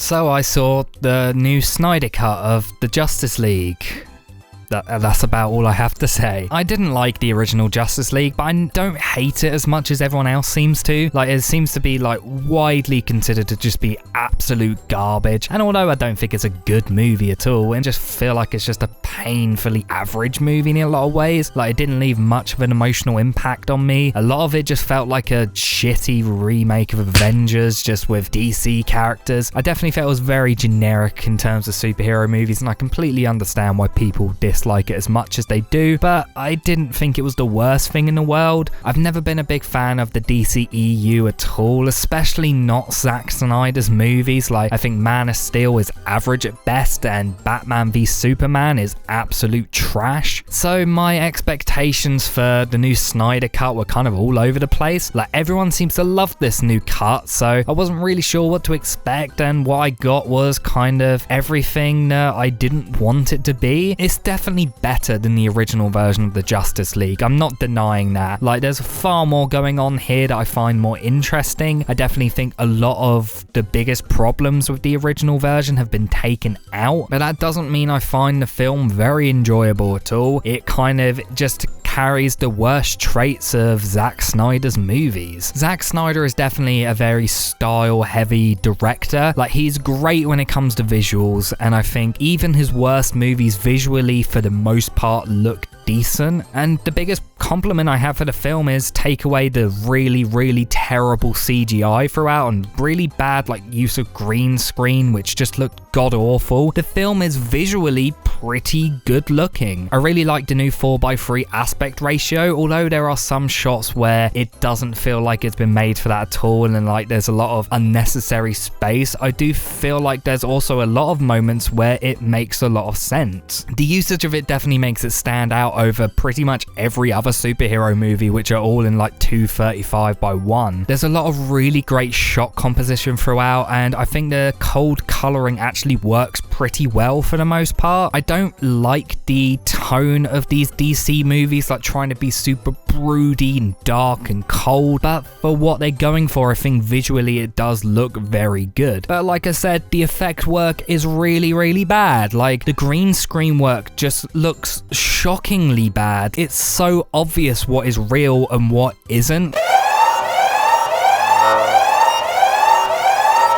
So I saw the new Snyder Cut of the Justice League. That's about all I have to say. I didn't like the original Justice League, but I don't hate it as much as everyone else seems to. Like, it seems to be like widely considered to just be absolute garbage. And although I don't think it's a good movie at all, and just feel like it's just a painfully average movie in a lot of ways, like it didn't leave much of an emotional impact on me. A lot of it just felt like a shitty remake of Avengers, just with DC characters. I definitely felt it was very generic in terms of superhero movies, and I completely understand why people dislike it as much as they do, but I didn't think it was the worst thing in the world. I've never been a big fan of the DCEU at all, especially not Zack Snyder's movies. Like, I think Man of Steel is average at best, and Batman v Superman is absolute trash. So my expectations for the new Snyder Cut were kind of all over the place. Like, everyone seems to love this new cut, so I wasn't really sure what to expect, and what I got was kind of everything that I didn't want it to be. It's definitely better than the original version of the Justice League. I'm not denying that. Like, there's far more going on here that I find more interesting. I definitely think a lot of the biggest problems with the original version have been taken out, but that doesn't mean I find the film very enjoyable at all. It kind of just carries the worst traits of Zack Snyder's movies. Zack Snyder is definitely a very style-heavy director. Like, he's great when it comes to visuals, and I think even his worst movies visually, for the most part, look decent. And the biggest compliment I have for the film is take away the really terrible CGI throughout and really bad like use of green screen, which just looked god awful. The film is visually pretty good looking. I really like the new 4:3 aspect ratio, although there are some shots where it doesn't feel like it's been made for that at all, and then like there's a lot of unnecessary space. I do feel like there's also a lot of moments where it makes a lot of sense. The usage of it definitely makes it stand out over pretty much every other superhero movie, which are all in like 2:35:1. There's a lot of really great shot composition throughout, and I think the cold coloring actually works pretty well for the most part. I don't like the tone of these DC movies, like trying to be super broody and dark and cold, but for what they're going for, I think visually it does look very good. But like I said, the effect work is really bad. Like, the green screen work just looks shockingly bad. It's so obvious what is real and what isn't.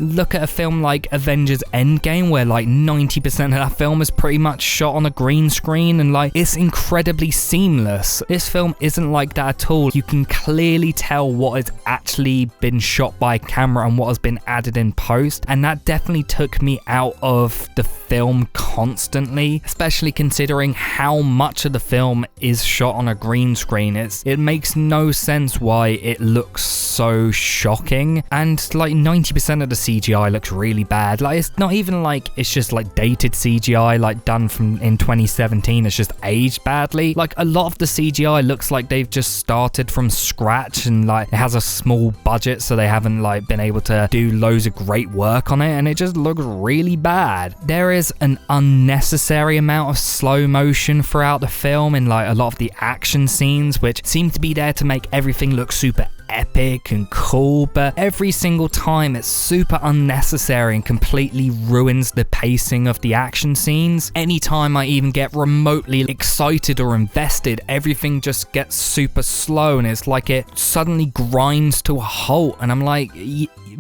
Look at a film like Avengers Endgame, where like 90% of that film is pretty much shot on a green screen, and like it's incredibly seamless. This film isn't like that at all. You can clearly tell what has actually been shot by camera and what has been added in post, and that definitely took me out of the film constantly, especially considering how much of the film is shot on a green screen. It makes no sense why it looks so shocking, and like 90% of the CGI looks really bad. Like, it's not even like it's just like dated CGI like done from in 2017. It's just aged badly. Like, a lot of the CGI looks like they've just started from scratch, and like it has a small budget, so they haven't like been able to do loads of great work on it, and it just looks really bad. There is an unnecessary amount of slow motion throughout the film in like a lot of the action scenes, which seem to be there to make everything look super epic and cool, but every single time it's super unnecessary and completely ruins the pacing of the action scenes. Anytime I even get remotely excited or invested, everything just gets super slow, and it's like it suddenly grinds to a halt, and I'm like,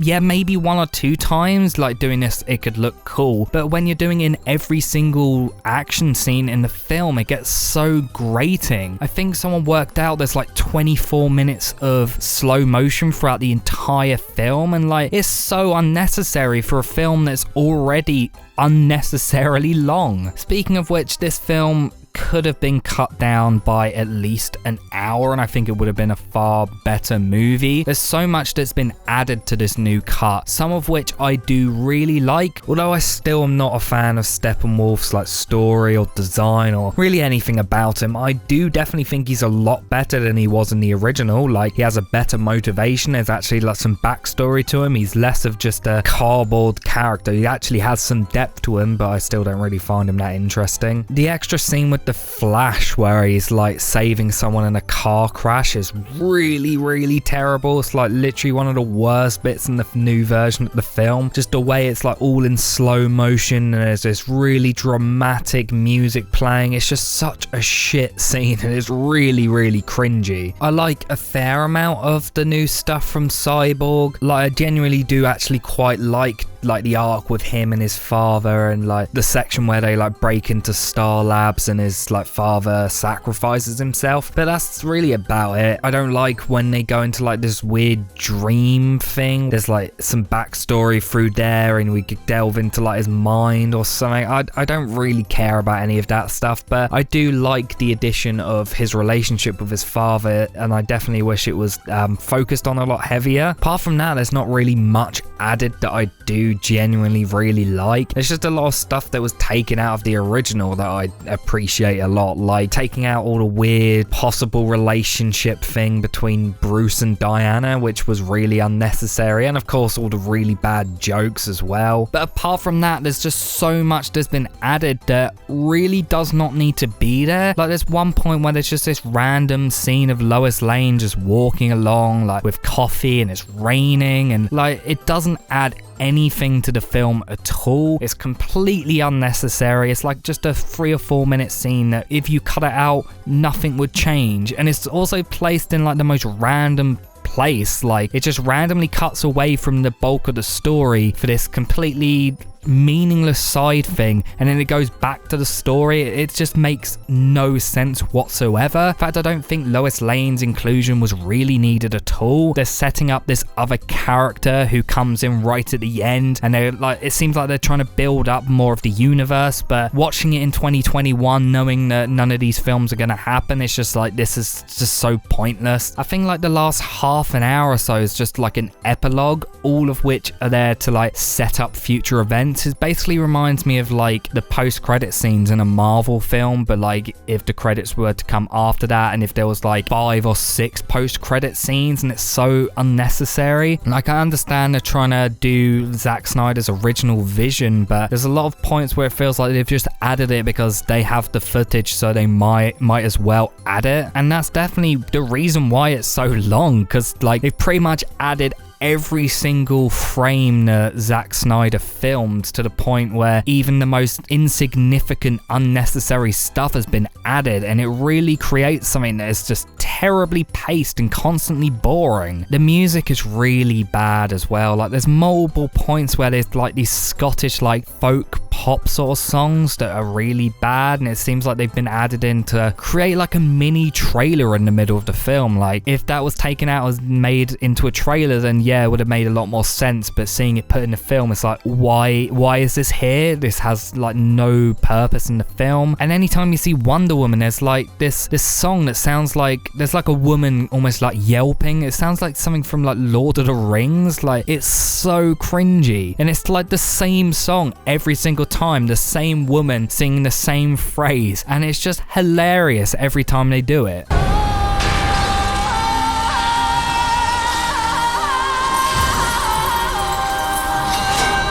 yeah, maybe one or two times like doing this it could look cool, but when you're doing it in every single action scene in the film, it gets so grating. I think someone worked out there's like 24 minutes of slow motion throughout the entire film, and like it's so unnecessary for a film that's already unnecessarily long. Speaking of which, this film could have been cut down by at least an hour, and I think it would have been a far better movie. There's so much that's been added to this new cut, some of which I do really like, although I still am not a fan of Steppenwolf's like story or design or really anything about him. I do definitely think he's a lot better than he was in the original. Like, he has a better motivation, there's actually like some backstory to him, he's less of just a cardboard character, he actually has some depth to him, but I still don't really find him that interesting. The extra scene with with the Flash where he's like saving someone in a car crash is really, really terrible. It's like literally one of the worst bits in the new version of the film. Just the way it's like all in slow motion and there's this really dramatic music playing. It's just such a shit scene and it's really, really cringy. I like a fair amount of the new stuff from Cyborg. Like I genuinely do actually quite like the arc with him and his father, and like the section where they like break into Star Labs and his like father sacrifices himself, but that's really about it. I don't like when they go into like this weird dream thing. There's like some backstory through there and we could delve into like his mind or something. I don't really care about any of that stuff, but I do like the addition of his relationship with his father, and I definitely wish it was focused on a lot heavier. Apart from that, there's not really much added that I do genuinely really like. There's just a lot of stuff that was taken out of the original that I appreciate a lot, like taking out all the weird possible relationship thing between Bruce and Diana, which was really unnecessary, and of course all the really bad jokes as well. But apart from that, there's just so much that's been added that really does not need to be there. Like there's one point where there's just this random scene of Lois Lane just walking along like with coffee and it's raining, and like it doesn't add anything to the film at all. It's completely unnecessary. It's like just a 3 or 4 minute scene that if you cut it out, nothing would change. And it's also placed in like the most random place. Like it just randomly cuts away from the bulk of the story for this completely meaningless side thing, and then it goes back to the story. It just makes no sense whatsoever. In fact, I don't think Lois Lane's inclusion was really needed at all. They're setting up this other character who comes in right at the end, and they're like, it seems like they're trying to build up more of the universe, but watching it in 2021 knowing that none of these films are going to happen, it's just like, this is just so pointless. I think like the last half an hour or so is just like an epilogue, all of which are there to like set up future events. It basically reminds me of like the post-credit scenes in a Marvel film, but like if the credits were to come after that, and if there was like 5 or 6 post-credit scenes, and it's so unnecessary. Like I understand they're trying to do Zack Snyder's original vision, but there's a lot of points where it feels like they've just added it because they have the footage, so they might as well add it. And that's definitely the reason why it's so long, because like they've pretty much added every single frame that Zack Snyder filmed, to the point where even the most insignificant, unnecessary stuff has been added, and it really creates something that is just terribly paced and constantly boring. The music is really bad as well. Like there's multiple points where there's like these Scottish like folk pop sort of songs that are really bad, and it seems like they've been added in to create like a mini trailer in the middle of the film. Like if that was taken out and made into a trailer, then yeah, it would have made a lot more sense, but seeing it put in the film, it's like, why is this here? This has like no purpose in the film. And anytime you see Wonder Woman, there's like this song that sounds like there's like a woman almost like yelping. It sounds like something from like Lord of the Rings. Like it's so cringy, and it's like the same song every single time, the same woman singing the same phrase, and it's just hilarious every time they do it.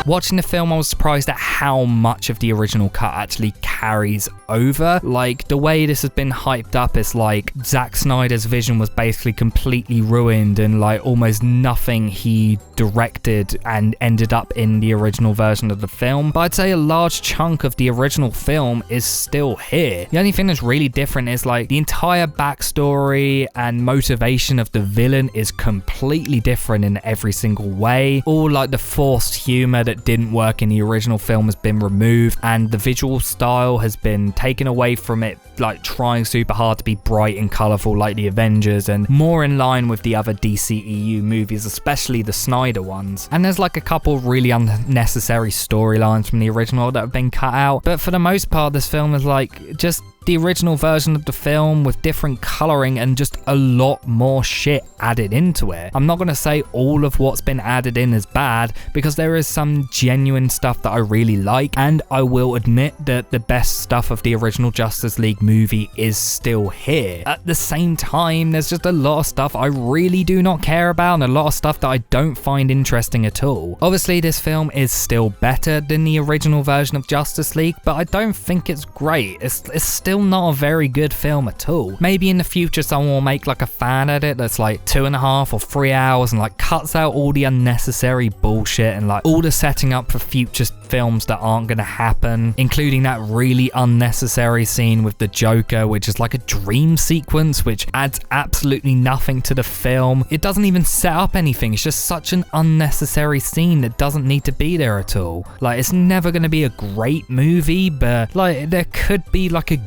Watching the film, I was surprised at how much of the original cut actually carries over. Like, the way this has been hyped up is like Zack Snyder's vision was basically completely ruined, and like almost nothing he directed and ended up in the original version of the film. But I'd say a large chunk of the original film is still here. The only thing that's really different is like the entire backstory and motivation of the villain is completely different in every single way. All like the forced humor that didn't work in the original film has been removed, and the visual style has been taken away from it, like trying super hard to be bright and colorful like the Avengers, and more in line with the other DCEU movies, especially the Snyder ones. And there's like a couple really unnecessary storylines from the original that have been cut out, but for the most part this film is like just the original version of the film with different coloring and just a lot more shit added into it. I'm not going to say all of what's been added in is bad, because there is some genuine stuff that I really like, and I will admit that the best stuff of the original Justice League movie is still here. At the same time, there's just a lot of stuff I really do not care about, and a lot of stuff that I don't find interesting at all. Obviously this film is still better than the original version of Justice League, but I don't think it's great. It's still still not a very good film at all. Maybe in the future someone will make like a fan edit that's like 2.5 or 3 hours and like cuts out all the unnecessary bullshit and like all the setting up for future films that aren't gonna happen, including that really unnecessary scene with the Joker, which is like a dream sequence which adds absolutely nothing to the film. It doesn't even set up anything. It's just such an unnecessary scene that doesn't need to be there at all. Like, it's never gonna be a great movie, but like there could be like a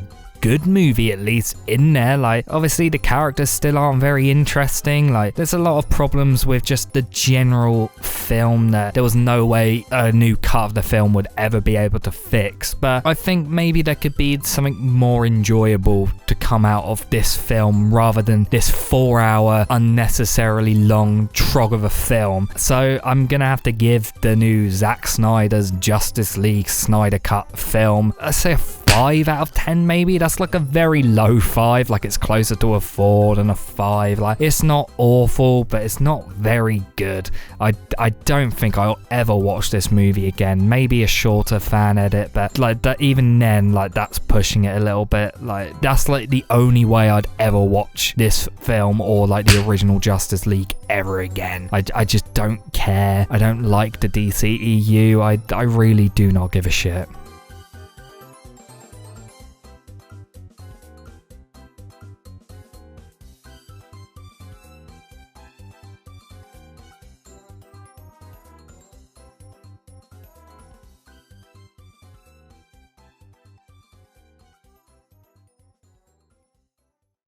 good movie at least in there. Like, obviously the characters still aren't very interesting. Like, there's a lot of problems with just the general film that there was no way a new cut of the film would ever be able to fix. But I think maybe there could be something more enjoyable to come out of this film rather than this 4-hour unnecessarily long trog of a film. So I'm gonna have to give the new Zack Snyder's Justice League Snyder Cut film, I'd say a 5 out of 10 maybe. That's like a very low 5, like it's closer to a 4 than a 5. Like, it's not awful, but it's not very good. I don't think I'll ever watch this movie again. Maybe a shorter fan edit, but like that, even then, like that's pushing it a little bit. Like, that's like the only way I'd ever watch this film or like the original Justice League ever again. I just don't care. I don't like the DCEU. I really do not give a shit.